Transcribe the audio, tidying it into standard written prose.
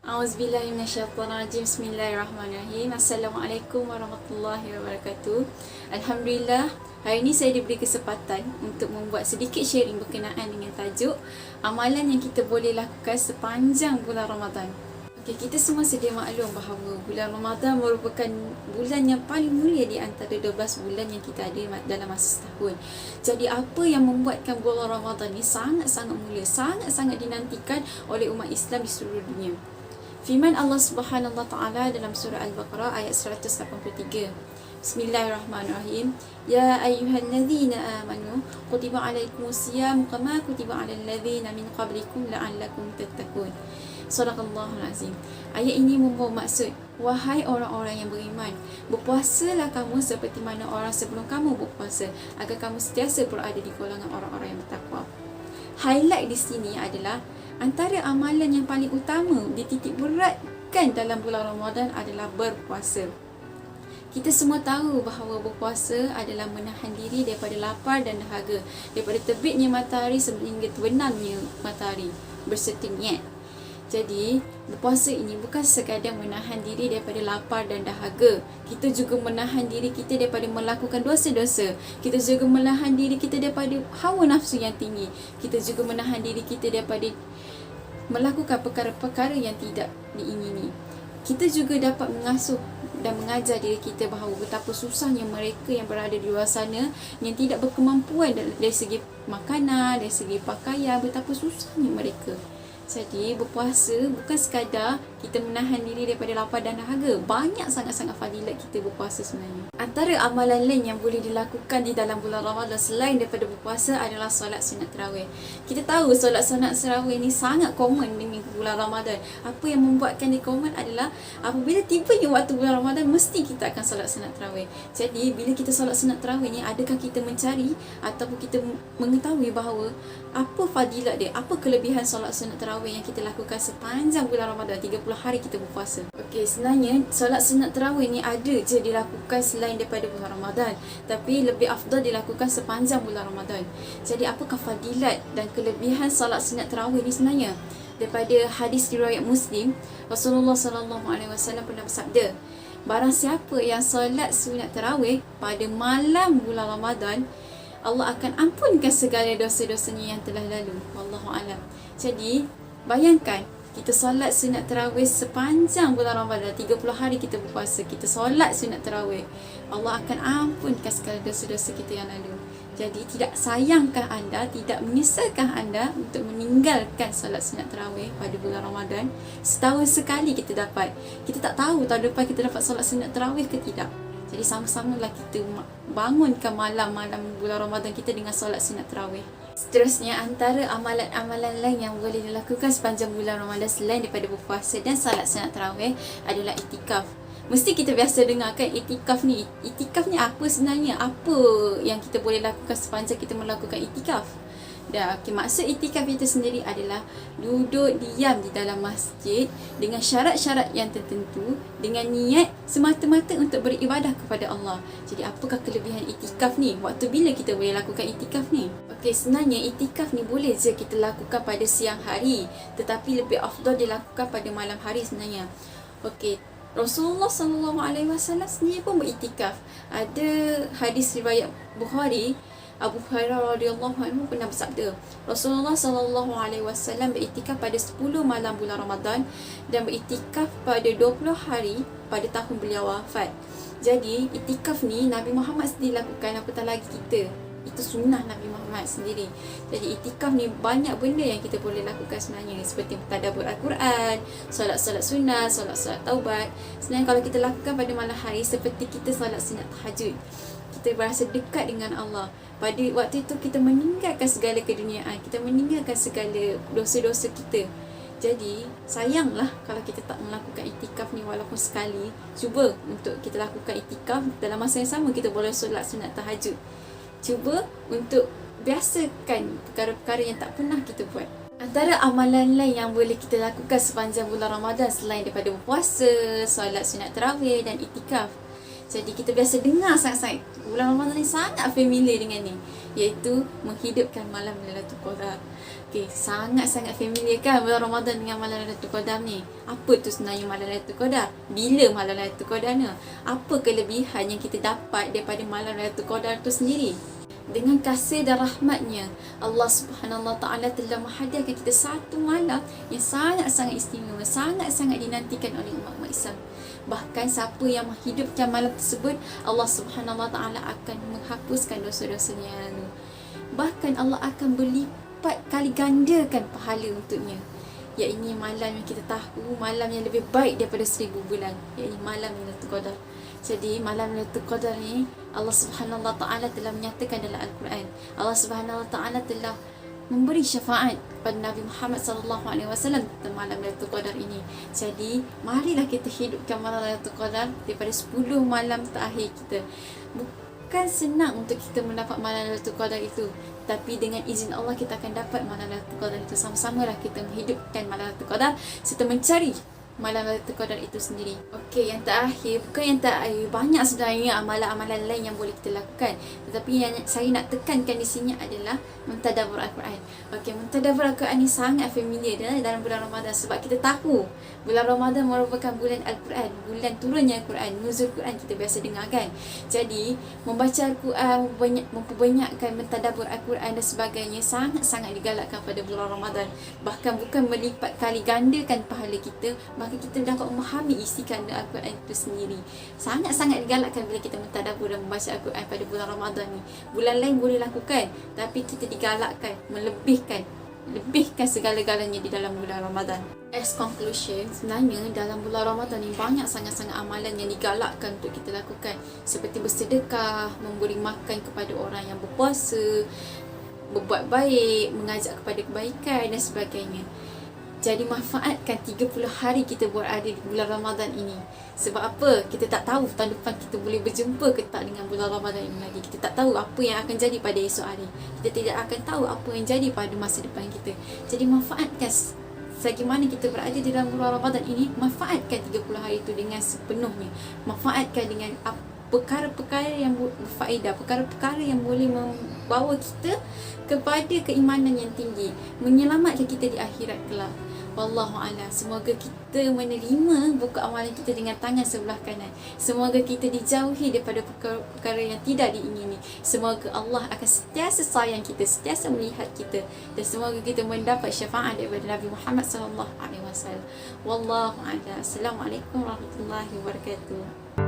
Auzubillahi minasyaitonirrajim. Bismillahirrahmanirrahim. Assalamualaikum warahmatullahi wabarakatuh. Alhamdulillah, hari ini saya diberi kesempatan untuk membuat sedikit sharing berkenaan dengan tajuk amalan yang kita boleh lakukan sepanjang bulan Ramadan. Okey, kita semua sedia maklum bahawa bulan Ramadan merupakan bulan yang paling mulia di antara 12 bulan yang kita ada dalam masa setahun. Jadi apa yang membuatkan bulan Ramadan ni sangat-sangat mulia, sangat-sangat dinantikan oleh umat Islam di seluruh dunia. Firman Allah Subhanahu Wa Taala dalam surah Al-Baqarah ayat 183. Bismillahirrahmanirrahim. Ya ayyuhallazina amanu kutiba alaikumusiyam kama kutiba alal ladzina min qablikum la'allakum tattaqun. Sadaqallahul azim. Ayat ini membawa maksud, wahai orang-orang yang beriman, berpuasalah kamu seperti mana orang sebelum kamu berpuasa, agar kamu sentiasa berada di golongan orang-orang yang bertakwa. Highlight di sini adalah antara amalan yang paling utama dititik beratkan dalam bulan Ramadan adalah berpuasa. Kita semua tahu bahawa berpuasa adalah menahan diri daripada lapar dan dahaga, daripada terbitnya matahari sehingga terbenamnya matahari, berserta niat. Jadi, berpuasa ini bukan sekadar menahan diri daripada lapar dan dahaga. Kita juga menahan diri kita daripada melakukan dosa-dosa. Kita juga menahan diri kita daripada hawa nafsu yang tinggi. Kita juga menahan diri kita daripada melakukan perkara-perkara yang tidak diingini. Kita juga dapat mengasuh dan mengajar diri kita bahawa betapa susahnya mereka yang berada di luar sana yang tidak berkemampuan dari segi makanan, dari segi pakaian, betapa susahnya mereka. Jadi berpuasa bukan sekadar kita menahan diri daripada lapar dan dahaga. Banyak sangat-sangat fadilat kita berpuasa sebenarnya. Antara amalan lain yang boleh dilakukan di dalam bulan Ramadan selain daripada berpuasa adalah solat sunat tarawih. Kita tahu solat sunat tarawih ni sangat common di bulan Ramadan. Apa yang membuatkan dia common adalah apabila tibanya waktu bulan Ramadan, mesti kita akan solat sunat tarawih. Jadi bila kita solat sunat tarawih ni, adakah kita mencari ataupun kita mengetahui bahawa apa fadilat dia, apa kelebihan solat sunat tarawih yang kita lakukan sepanjang bulan Ramadan, 30 hari kita berpuasa. Okey, sebenarnya solat sunat tarawih ni ada je dilakukan selain daripada bulan Ramadan, tapi lebih afdal dilakukan sepanjang bulan Ramadan. Jadi apakah fadilat dan kelebihan solat sunat tarawih ni sebenarnya? Daripada hadis riwayat Muslim, Rasulullah SAW pernah bersabda, barang siapa yang solat sunat tarawih pada malam bulan Ramadan, Allah akan ampunkan segala dosa-dosanya yang telah lalu. Wallahu a'lam. Jadi, bayangkan kita solat sunat tarawih sepanjang bulan Ramadan, 30 hari kita berpuasa, kita solat sunat tarawih, Allah akan ampunkan segala dosa-dosa kita yang lalu. Jadi, tidak sayangkah anda, tidak menyesalkah anda untuk meninggalkan solat sunat tarawih pada bulan Ramadan? Setahun sekali kita dapat. Kita tak tahu tahun depan kita dapat solat sunat tarawih ke tidak. Jadi sama-samalah kita bangunkan malam-malam bulan Ramadan kita dengan solat sunat tarawih. Seterusnya, antara amalan-amalan lain yang boleh dilakukan sepanjang bulan Ramadan selain daripada berpuasa dan solat sunat tarawih adalah iktikaf. Mesti kita biasa dengar kan iktikaf ni. Iktikaf ni apa sebenarnya? Apa yang kita boleh lakukan sepanjang kita melakukan iktikaf? Dan maksud iktikaf itu sendiri adalah duduk diam di dalam masjid dengan syarat-syarat yang tertentu, dengan niat semata-mata untuk beribadah kepada Allah. Jadi apakah kelebihan iktikaf ni? Waktu bila kita boleh lakukan iktikaf ni? Okey, sebenarnya iktikaf ni boleh je kita lakukan pada siang hari, tetapi lebih afdal dilakukan pada malam hari sebenarnya. Okey, Rasulullah SAW sendiri pun beriktikaf. Ada hadis riwayat Bukhari, Abu Hurairah radhiyallahu anhu pernah bersabda, Rasulullah SAW beriktikaf pada 10 malam bulan Ramadan dan beriktikaf pada 20 hari pada tahun beliau wafat. Jadi iktikaf ni Nabi Muhammad sendiri lakukan, apatah lagi kita. Itu sunnah Nabi Muhammad sendiri. Jadi iktikaf ni banyak benda yang kita boleh lakukan sebenarnya, seperti tadabbur Al-Quran, solat-solat sunnah, solat-solat taubat. Sebenarnya kalau kita lakukan pada malam hari, seperti kita solat sunat tahajud, kita berasa dekat dengan Allah. Pada waktu itu kita meninggalkan segala keduniaan, kita meninggalkan segala dosa-dosa kita. Jadi sayanglah kalau kita tak melakukan iktikaf ni walaupun sekali. Cuba untuk kita lakukan iktikaf, dalam masa yang sama kita boleh solat sunat tahajud. Cuba untuk biasakan perkara-perkara yang tak pernah kita buat. Antara amalan lain yang boleh kita lakukan sepanjang bulan Ramadan selain daripada berpuasa, solat sunat tarawih dan iktikaf, jadi kita biasa dengar sangat-sangat, bulan Ramadan ni sangat familiar dengan ni, iaitu menghidupkan malam Lailatul Qadar. Okey, sangat-sangat familiar kan bulan Ramadan dengan malam Lailatul Qadar ni. Apa tu sebenarnya malam Lailatul Qadar? Bila malam Lailatul Qadar ni? Apa kelebihan yang kita dapat daripada malam Lailatul Qadar tu sendiri? Dengan kasih dan rahmatnya, Allah Subhanahu Wa Taala telah menghadirkan kita satu malam yang sangat-sangat istimewa, sangat-sangat dinantikan oleh umat-umat Islam. Bahkan siapa yang menghidupkan malam tersebut, Allah Subhanahu Wa Taala akan menghapuskan dosa-dosanya yang lalu. Bahkan Allah akan berlipat kali gandakan pahala untuknya. Iaitu malam yang kita tahu, malam yang lebih baik daripada 1000 bulan, iaitu malam Lailatul Qadar. Jadi malam Lailatul Qadar ni Allah Subhanahu Wa Taala telah menyatakan dalam Al-Quran. Allah Subhanahu Wa Taala telah memberi syafaat kepada Nabi Muhammad sallallahu alaihi wasallam tentang malam Lailatul Qadar ini. Jadi marilah kita hidupkan malam Lailatul Qadar daripada 10 malam terakhir kita. Bukan senang untuk kita mendapat malam Lailatul Qadar itu, tapi dengan izin Allah kita akan dapat malam Lailatul Qadar itu. Sama-samalah kita menghidupkan malam Lailatul Qadar serta mencari malam Lailatul Qadar itu sendiri. Okey, yang terakhir, bukan yang terakhir, banyak sebenarnya amalan-amalan lain yang boleh kita lakukan, tetapi yang saya nak tekankan di sini adalah mentadabbur Al-Quran. Okey, mentadabbur Al-Quran ni sangat familiar dalam bulan Ramadan, sebab kita tahu bulan Ramadan merupakan bulan Al-Quran, bulan turunnya Al-Quran, nuzul Quran kita biasa dengar kan. Jadi membaca Al-Quran, memperbanyakkan mentadabbur Al-Quran dan sebagainya sangat-sangat digalakkan pada bulan Ramadan. Bahkan bukan melipat kali gandakan pahala kita, maka kita dapat memahami isi kandung Al-Quran itu sendiri. Sangat-sangat digalakkan bila kita mentadabbur dan membaca Al-Quran pada bulan Ramadan ni. Bulan lain boleh lakukan, tapi kita digalakkan lebihkan segala-galanya di dalam bulan Ramadan. As conclusion, sebenarnya dalam bulan Ramadan ni banyak sangat-sangat amalan yang digalakkan untuk kita lakukan, seperti bersedekah, memberi makan kepada orang yang berpuasa, berbuat baik, mengajak kepada kebaikan dan sebagainya. Jadi manfaatkan 30 hari kita berada di bulan Ramadan ini. Sebab apa? Kita tak tahu tahun depan kita boleh berjumpa ke tak dengan bulan Ramadan ini lagi. Kita tak tahu apa yang akan jadi pada esok hari. Kita tidak akan tahu apa yang jadi pada masa depan kita. Jadi manfaatkan selagi mana kita berada di dalam bulan Ramadan ini, manfaatkan 30 hari itu dengan sepenuhnya. Manfaatkan dengan perkara-perkara yang berfaedah, perkara-perkara yang boleh membawa kita kepada keimanan yang tinggi, menyelamatkan kita di akhirat kelak. Wallahu a'lam. Semoga kita menerima buku amalan kita dengan tangan sebelah kanan. Semoga kita dijauhi daripada perkara-perkara yang tidak diingini. Semoga Allah akan sentiasa sayang kita, sentiasa melihat kita, dan semoga kita mendapat syafaat daripada Nabi Muhammad sallallahu alaihi wasallam. Wallahu a'lam. Assalamualaikum warahmatullahi wabarakatuh.